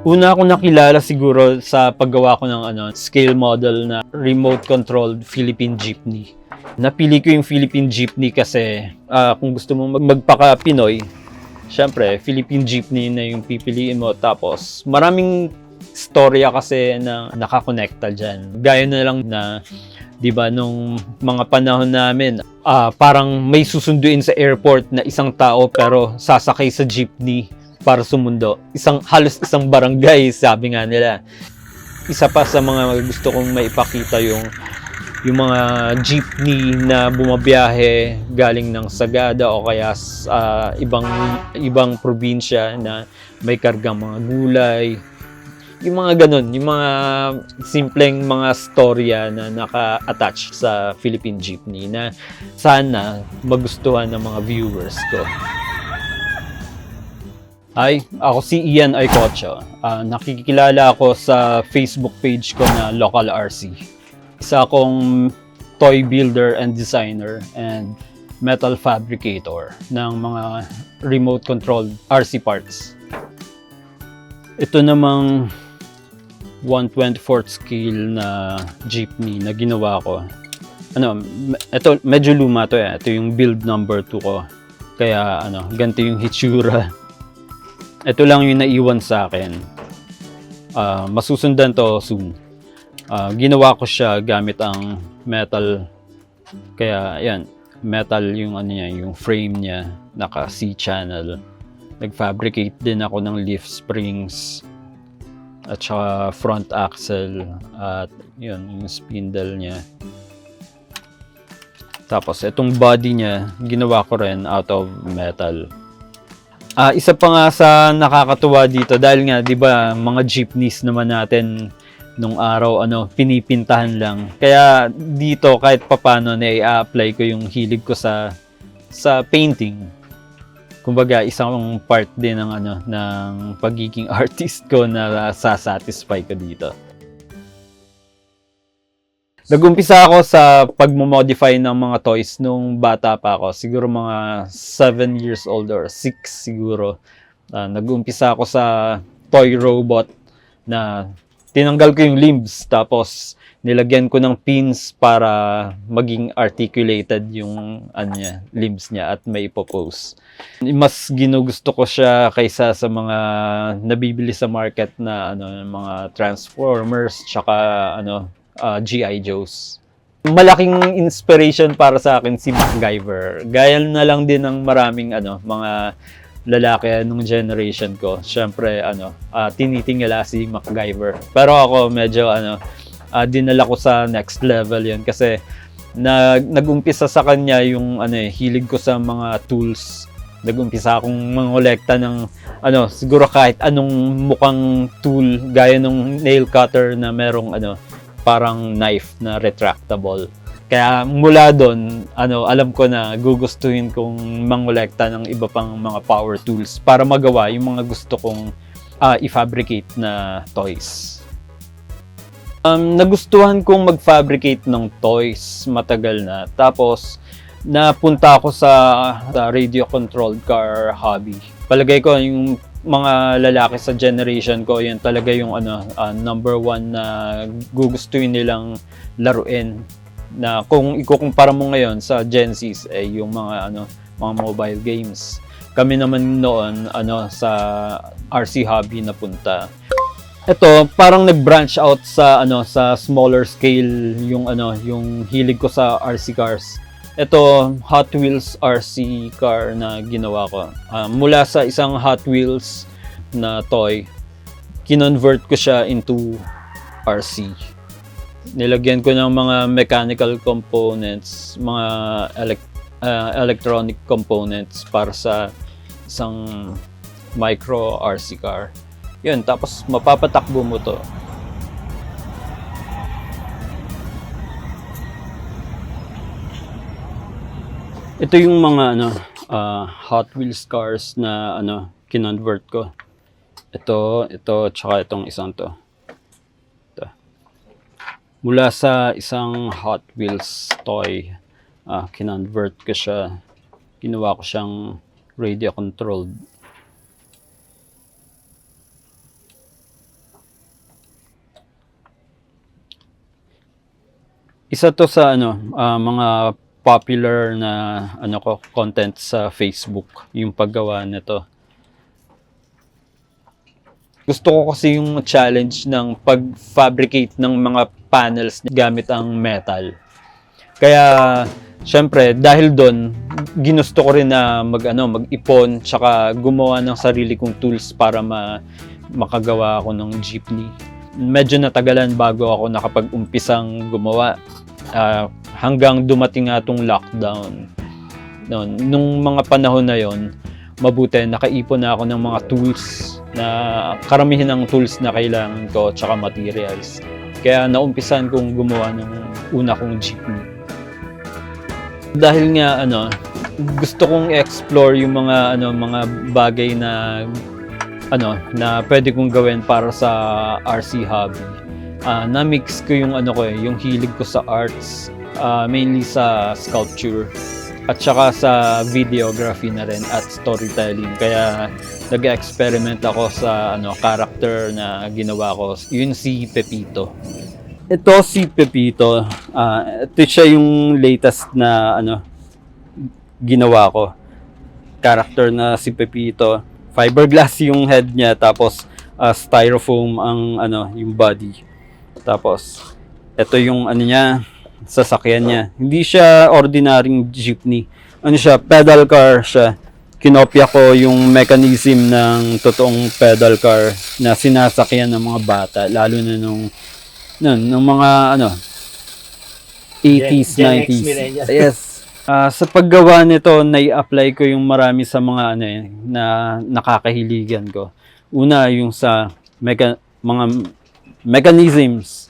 Una akong nakilala siguro sa paggawa ko ng scale model na remote controlled Philippine Jeepney. Napili ko yung Philippine Jeepney kasi kung gusto mo magpaka-Pinoy, syempre Philippine Jeepney na yung pipiliin mo. Tapos maraming storya kasi na nakakonekta dyan. Gaya na lang na, di ba, nung mga panahon namin, parang may susunduin sa airport na isang tao pero sasakay sa jeepney para sumundo. Halos isang barangay, sabi nga nila. Isa pa sa mga gusto kong maipakita yung mga jeepney na bumabiyahe galing ng Sagada o kaya sa ibang probinsya na may kargang mga gulay. Yung mga ganun, yung mga simpleng mga storya na naka-attach sa Philippine Jeepney na sana magustuhan ng mga viewers ko. Hi, ako si Ian Aycocho. Nakikilala ako sa Facebook page ko na Local RC. Isa akong toy builder and designer and metal fabricator ng mga remote controlled RC parts. Ito namang 1/24 scale na jeepney na ginawa ko. Ito medyo luma to eh. Ito yung build number 2 ko. Kaya ganito yung hitsura. Ito lang yung naiwan sa akin. Masusundan to soon. Ginawa ko siya gamit ang metal. Kaya ayan, metal yung yung frame niya, naka C-channel. Nag-fabricate din ako ng leaf springs at saka front axle at yun, yung spindle niya. Tapos itong body niya, ginawa ko rin out of metal. Isa pa nga sa nakakatuwa dito dahil nga 'di ba mga jeepneys naman natin nung araw pinipintahan lang. Kaya dito kahit papaano na i-apply ko yung hilig ko sa painting. Kumbaga isang part din ng pagiging artist ko na sasatisfy ko dito. Nag-umpisa ako sa pagmo-modify ng mga toys nung bata pa ako. Siguro mga 7 years old or 6 siguro. Nag-umpisa ako sa toy robot na tinanggal ko yung limbs tapos nilagyan ko ng pins para maging articulated yung limbs niya at may ipopose. Mas ginugusto ko siya kaysa sa mga nabibili sa market na mga Transformers tsaka G.I. Joes. Malaking inspiration para sa akin si MacGyver. Gaya na lang din ng maraming mga lalaki nung generation ko. Syempre tinitingala si MacGyver. Pero ako medyo dinala ko sa next level 'yun kasi nag-umpisa sa kanya yung hilig ko sa mga tools. Nag-umpisa akong mangolekta ng siguro kahit anong mukhang tool gaya nung nail cutter na merong parang knife na retractable. Kaya mula doon, alam ko na gugustuhin kong mangolekta ng iba pang mga power tools para magawa yung mga gusto kong i-fabricate na toys. Nagustuhan kong mag-fabricate ng toys matagal na. Tapos, napunta ako sa radio-controlled car hobby. Palagay ko yung mga lalaki sa generation ko, yun talaga yung number one na gugustuhin nilang laruin. Na kung ikukumpara mo ngayon sa Gen Zs yung mga mobile games. Kami naman noon sa RC hobby napunta. Ito parang nag-branch out sa sa smaller scale yung yung hilig ko sa RC cars. Ito, Hot Wheels RC car na ginawa ko. Mula sa isang Hot Wheels na toy, kinonvert ko siya into RC. Nilagyan ko ng mga mechanical components, mga electronic components para sa isang micro RC car. Yun, tapos mapapatakbo mo to. Ito yung mga Hot Wheels cars na kinonvert ko. Ito, tsaka itong isang to. Ito. Mula sa isang Hot Wheels toy, kinonvert ko siya. Ginawa ko siyang radio controlled. Isa to sa mga popular na content sa Facebook, yung paggawa nito. Gusto ko kasi yung challenge ng pag-fabricate ng mga panels gamit ang metal. Kaya syempre dahil doon ginusto ko rin na mag-ipon tsaka gumawa ng sarili kong tools para makagawa ako ng jeepney. Medyo natagalan bago ako nakapag-umpisang gumawa. Hanggang dumating nga itong lockdown. Nung mga panahon na yon, mabuti nakaipon na ako ng mga tools na karamihan ng tools na kailangan ko tsaka materials. Kaya naumpisan kong gumawa ng una kong jeepney. Dahil nga gusto kong explore yung mga bagay na na pwede kong gawin para sa RC hobby. Na-mix ko yung hilig ko sa arts, mainly sa sculpture at saka sa videography na rin at storytelling. Kaya nag-experiment ako sa character na ginawa ko. Yun si Pepito. Ito si Pepito. Ito siya yung latest na ginawa ko. Character na si Pepito. Fiberglass yung head niya, tapos styrofoam ang yung body. Tapos ito yung niya, sasakyan niya. Hindi siya ordinaryong jeepney. Siya, pedal car siya. Kinopya ko yung mechanism ng totoong pedal car na sinasakyan ng mga bata, lalo na nung mga 80s, 90s. Yes. Sa paggawa nito, nai-apply ko yung marami sa mga na nakakahiligan ko. Una, yung sa mga mechanisms.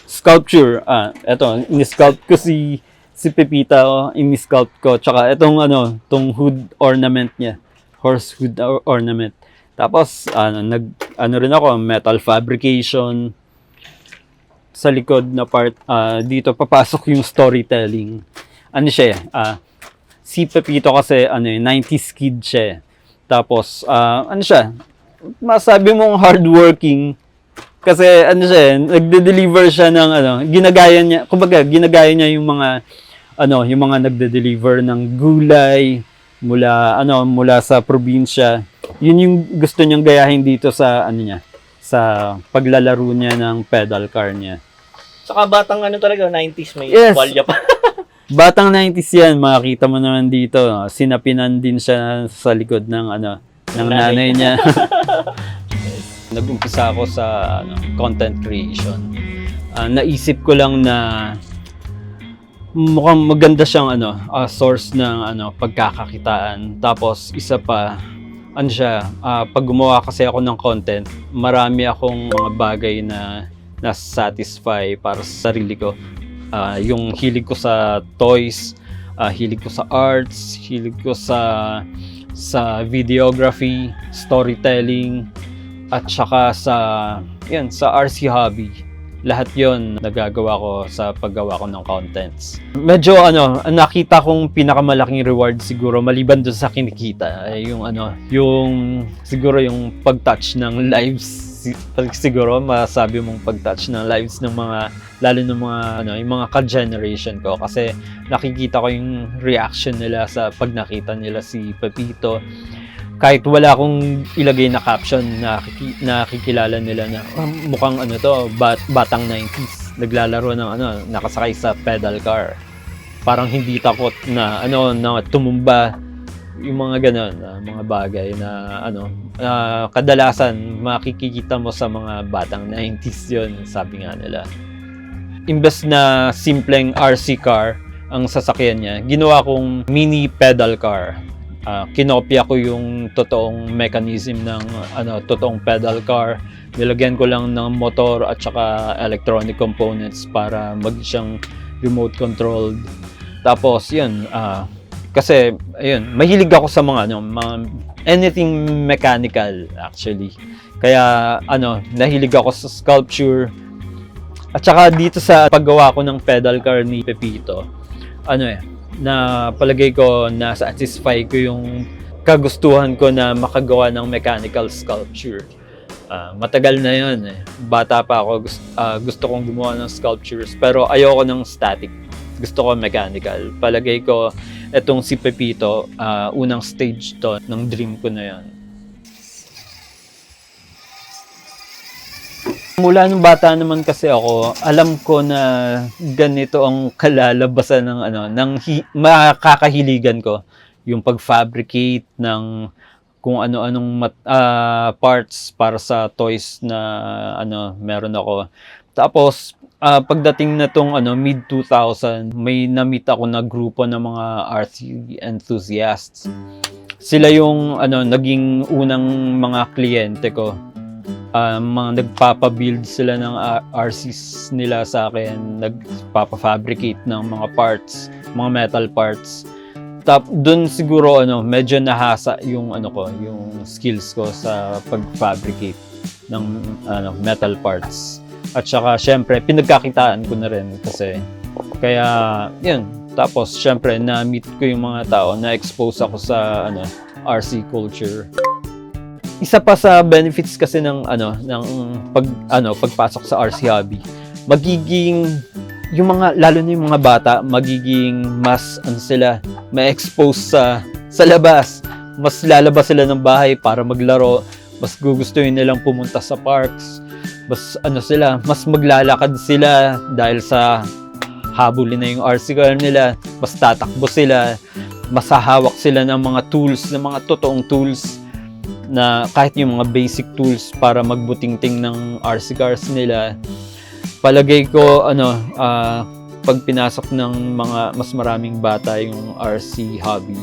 Sculpture. Eto, in-sculpt ko si Pepita, in-sculpt ko. Tsaka itong tong hood ornament niya. Horse hood ornament. Tapos, rin ako, metal fabrication. Sa likod na part, dito papasok yung storytelling. Siya si Pepito kasi 90s kid siya. Tapos siya, masabi mong hardworking kasi siya, nagde-deliver siya ng ginagaya niya, kumbaga ginagaya niya yung mga yung mga nagde-deliver ng gulay mula sa probinsya. Yun yung gusto niyang gayahin dito sa niya, sa paglalaro niya ng pedal car niya. Saka batang talaga, 90s, may yes. Walya pa. Batang 90s yan, makikita mo naman dito. Sinapinan din siya sa likod ng ng nanay niya. Nag-umpisa ako sa content creation. Naisip ko lang na mukhang maganda siyang source ng pagkakakitaan. Tapos isa pa, pag gumawa kasi ako ng content, marami akong mga bagay na na-satisfy para sa sarili ko. Yung hilig ko sa toys, hilig ko sa arts, hilig ko sa videography, storytelling, at saka sa RC hobby. Lahat yon nagagawa ko sa paggawa ko ng contents. Medyo nakita kong pinakamalaking reward siguro maliban doon sa kinikita ay yung siguro yung pag-touch ng lives. Siguro masabi mong pag-touch ng lives ng mga, lalo ng mga yung mga ka-generation ko, kasi nakikita ko yung reaction nila sa pag nakita nila si Pepito. Kahit wala akong ilagay na caption, nakikilala nila na mukhang batang 90s, naglalaro ng nakasakay sa pedal car. Parang hindi takot na na tumumba. Yung mga mga bagay na kadalasan makikita mo sa mga batang 90s yon, sabi nga nila. Imbes na simpleng RC car ang sasakyan niya, ginawa kong mini pedal car. Kinopya ko yung totoong mechanism ng totoong pedal car. Nilagyan ko lang ng motor at saka electronic components para siyang remote controlled. Tapos yun, kasi ayun, mahilig ako sa mga anything mechanical actually. Kaya nahilig ako sa sculpture. At saka dito sa paggawa ko ng pedal car ni Pepito, na palagay ko na satisfy ko yung kagustuhan ko na makagawa ng mechanical sculpture. Matagal na yun eh. Bata pa ako, gusto kong gumawa ng sculptures, pero ayoko ng static. Gusto ko mechanical. Palagay ko, etong si Pepito, unang stage to ng dream ko na yan. Mula nung bata naman kasi ako, alam ko na ganito ang kalalabasan ng makakahiligan ko. Yung pag-fabricate ng kung ano-anong parts para sa toys na meron ako. Tapos pagdating na tong mid-2000, may na-meet ako na grupo ng mga RC enthusiasts. Sila yung naging unang mga kliyente ko. Mga nagpapa-build sila ng RCs nila sa akin, nagpapa-fabricate ng mga parts, mga metal parts. Doon siguro medyo nahasa yung yung skills ko sa pag-fabricate ng metal parts. At saka syempre pinagkakitaan ko na rin kasi kaya yun. Tapos syempre na-meet ko yung mga tao, na-expose ako sa RC culture. Isa pa sa benefits kasi ng pagpasok sa RC hobby, magiging yung mga, lalo na yung mga bata, magiging mas ma-expose sa labas. Mas lalabas sila ng bahay para maglaro, mas gugustuhin nilang pumunta sa parks, mas mas maglalakad sila dahil sa habulin na yung RC car nila, mas tatakbo sila, mas hahawak sila ng mga tools, ng mga totoong tools, na kahit yung mga basic tools para magbutingting ng RC cars nila. Palagay ko pag pinasok ng mga mas maraming bata yung RC hobby,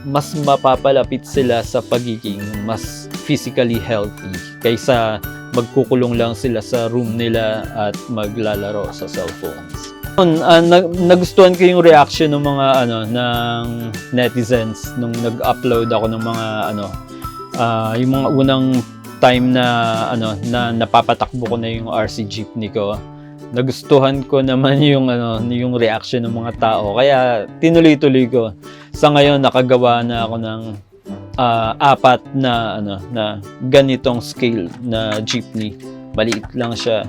mas mapapalapit sila sa pagiging mas physically healthy kaysa magkukulong lang sila sa room nila at maglalaro sa cellphones. Nagustuhan ko yung reaction ng mga ng netizens nung nag-upload ako ng mga yung mga unang time na na napapatakbo ko na yung RC jeepney ko. Nagustuhan ko naman yung yung reaction ng mga tao, kaya tinuloy-tuloy ko. Sa ngayon nakagawa na ako ng 4 na ganitong scale na jeepney. Maliit lang siya.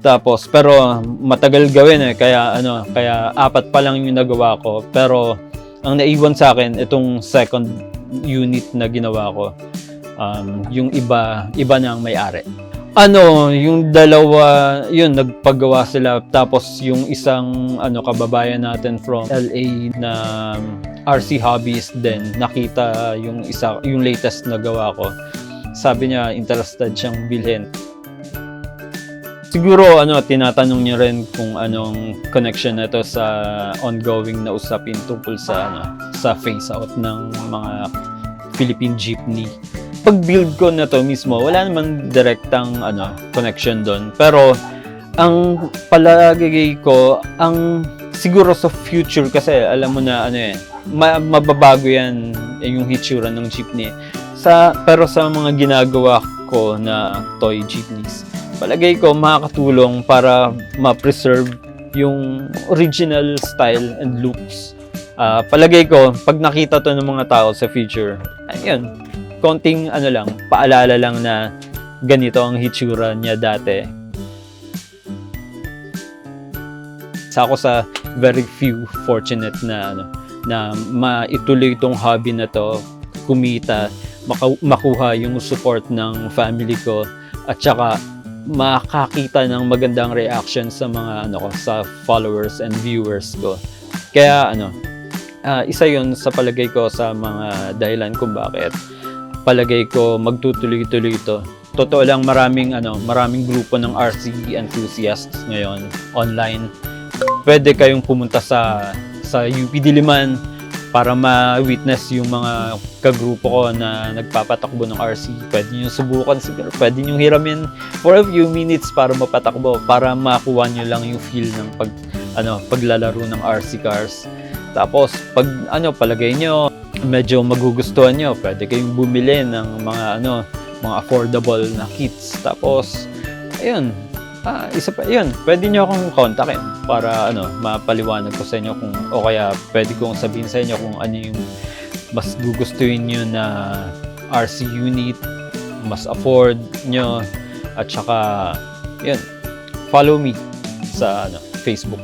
Tapos pero matagal gawin kaya 4 pa lang yung nagawa ko, pero ang naiwan sa akin itong second unit na ginawa ko. Yung iba na ang may-ari. Yung dalawa, yun, nagpagawa sila. Tapos yung isang kababayan natin from LA na RC hobbyist din, nakita yung latest na gawa ko. Sabi niya interested siyang bilhin. Siguro tinatanong niya rin kung anong connection nito sa ongoing na usapin tungkol sa phase out ng mga Philippine jeepney. Pag-build ko na to mismo, wala naman direktang connection doon. Pero ang palagay ko, siguro sa future kasi alam mo na mababago yan yung hitsura ng jeepney. Pero sa mga ginagawa ko na toy jeepneys, palagay ko makakatulong para ma-preserve yung original style and looks. Palagay ko, pag nakita to ng mga tao sa future, ayun, konting paalala lang na ganito ang hitsura niya dati. Ako sa very few fortunate na maituloy itong hobby na to, kumita, makuha yung support ng family ko, at saka makakita ng magandang reaction sa mga sa followers and viewers ko. Kaya isa yun sa palagay ko sa mga dahilan kung bakit palagay ko magtutuloy-tuloy ito. Totoo lang, maraming grupo ng RC enthusiasts ngayon online. Pwede kayong pumunta sa UP Diliman para ma-witness yung mga kagrupo ko na nagpapatakbo ng RC. Pwede nyo subukan siguro, pwede nyo hiramin for a few minutes para mapatakbo, para makuha nyo lang yung feel ng paglalaro ng RC cars. Tapos pag palagay nyo medyo magugustuhan nyo, pwede kayong bumili ng mga affordable na kits. Tapos ayun, isa pa yun, pwede nyo akong kontakin para mapaliwanag ko sa inyo kung, o kaya pwede kong sabihin sa inyo kung ano yung mas gugustuhin nyo na RC unit, mas afford nyo. At saka, yun, follow me sa Facebook.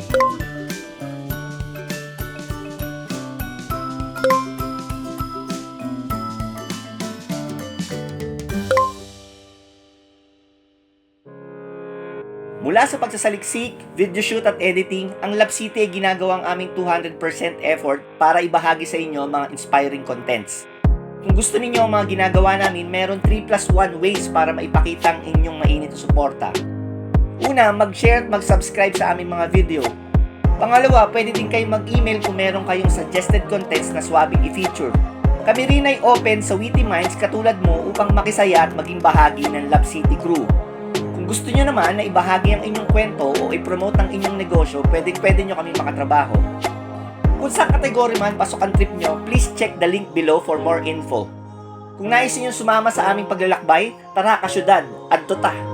Mula sa pagsasaliksik, video shoot at editing, ang Lab City ay ginagawang aming 200% effort para ibahagi sa inyo mga inspiring contents. Kung gusto ninyo ang mga ginagawa namin, meron 3+1 ways para maipakita ang inyong mainit na suporta. Una, mag-share at mag-subscribe sa aming mga video. Pangalawa, pwede din kayo mag-email kung meron kayong suggested contents na swabing i-feature. Kami rin ay open sa witty minds katulad mo upang makisaya at maging bahagi ng Lab City crew. Kung gusto nyo naman na ibahagi ang inyong kwento o i-promote ang inyong negosyo, pwede nyo kami makatrabaho. Kung sa kategory man pasok ang trip nyo, please check the link below for more info. Kung nais nyo sumama sa aming paglalakbay, tara kasyudad, adto ta!